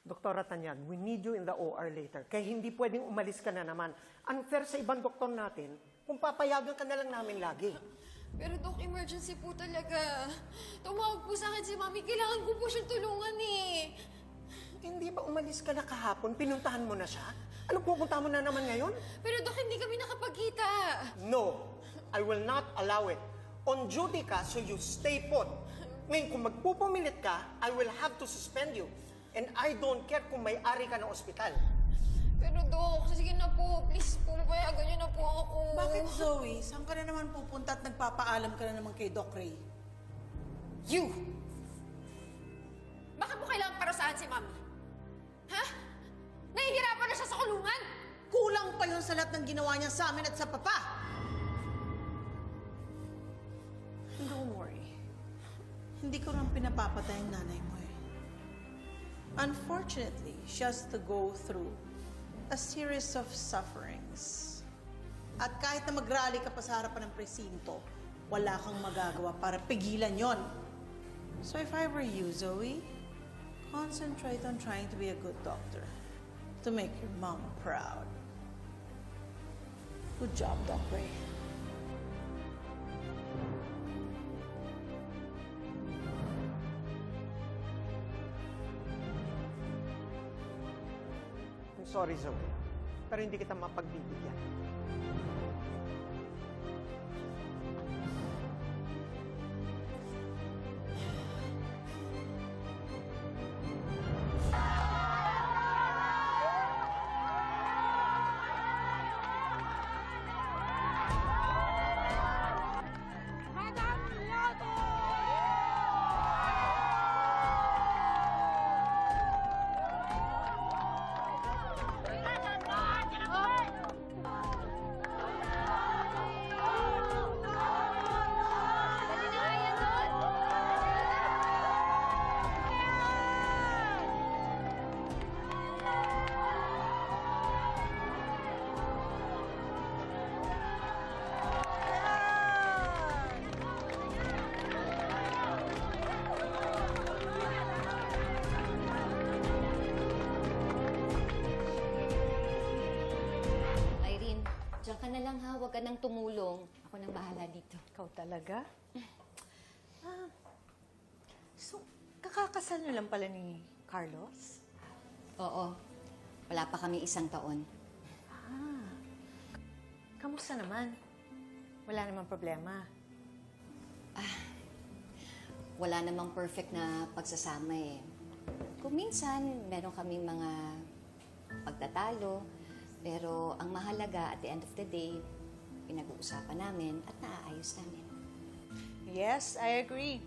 Doktora Tanyag, we need you in the OR later. Kaya hindi pwedeng umalis ka na naman. Unfair sa ibang doktor natin kung papayagan ka na lang namin lagi. Pero Dok, emergency po talaga. Tumawag po sa akin si Mami. Kailangan ko po siyang tulungan eh. Hindi ba umalis ka na kahapon? Pinuntahan mo na siya? Ano, pupunta mo na naman ngayon? Pero Dok, hindi kami nakapagkita. No, I will not allow it. On duty ka, so you stay put. Ngayon, kung magpupumilit ka, I will have to suspend you. And I don't care kung may-ari ka ng ospital. Pero Dok, sige na po. Please po, payagan niyo na po ako. Bakit, Zoe? Saan ka na naman pupunta at nagpapaalam ka na naman kay Doc Ray? You! Bakit mo kailangan parasahan si Mami? Ha? Nahihirapan na siya sa kulungan? Kulang pa yun sa lahat ng ginawa niya sa amin at sa papa! Don't worry. Hindi ko lang pinapapatay ang nanay mo eh. Unfortunately, she has to go through a series of sufferings. At kahit na mag-rally ka pa sa harapan ng presinto, wala kang magagawa para pigilan yon. So if I were you, Zoe, concentrate on trying to be a good doctor to make your mom proud. Good job, Doc Ray. I'm sorry, Zoe, pero hindi kita mapagbibigyan. Diyan ka na lang ha, huwag ka nang tumulong. Ako nang bahala dito. Ikaw talaga? So, kakakasal niyo lang pala ni Carlos? Oo, wala pa kami 1 taon. Kamusta naman? Wala namang problema. Wala namang perfect na pagsasama eh. Kung minsan, meron kaming mga pagtatalo, pero ang mahalaga at the end of the day, pinag-uusapan namin at naaayos namin. Yes, I agree.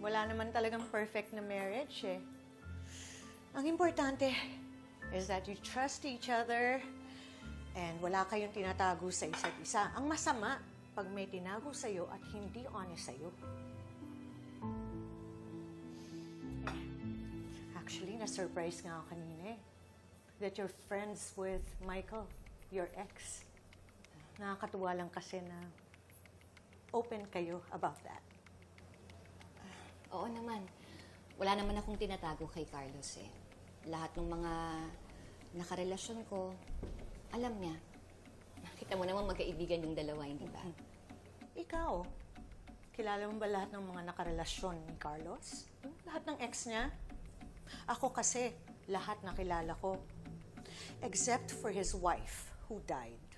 Wala naman talagang perfect na marriage eh. Ang importante is that you trust each other and wala kayong tinatago sa isa't isa. Ang masama, pag may tinago sa'yo at hindi honest sa'yo. Actually, na-surprise nga ako kanina eh. That you're friends with Michael, your ex. Nakakatuwa lang kasi na open kayo about that. Oo naman. Wala naman akong tinatago kay Carlos eh. Lahat ng mga nakarelasyon ko, alam niya. Kita mo naman magkaibigan yung dalawa, hindi ba? Ikaw, kilala mo ba lahat ng mga nakarelasyon ni Carlos? Lahat ng ex niya? Ako kasi, lahat nakilala ko. Except for his wife, who died.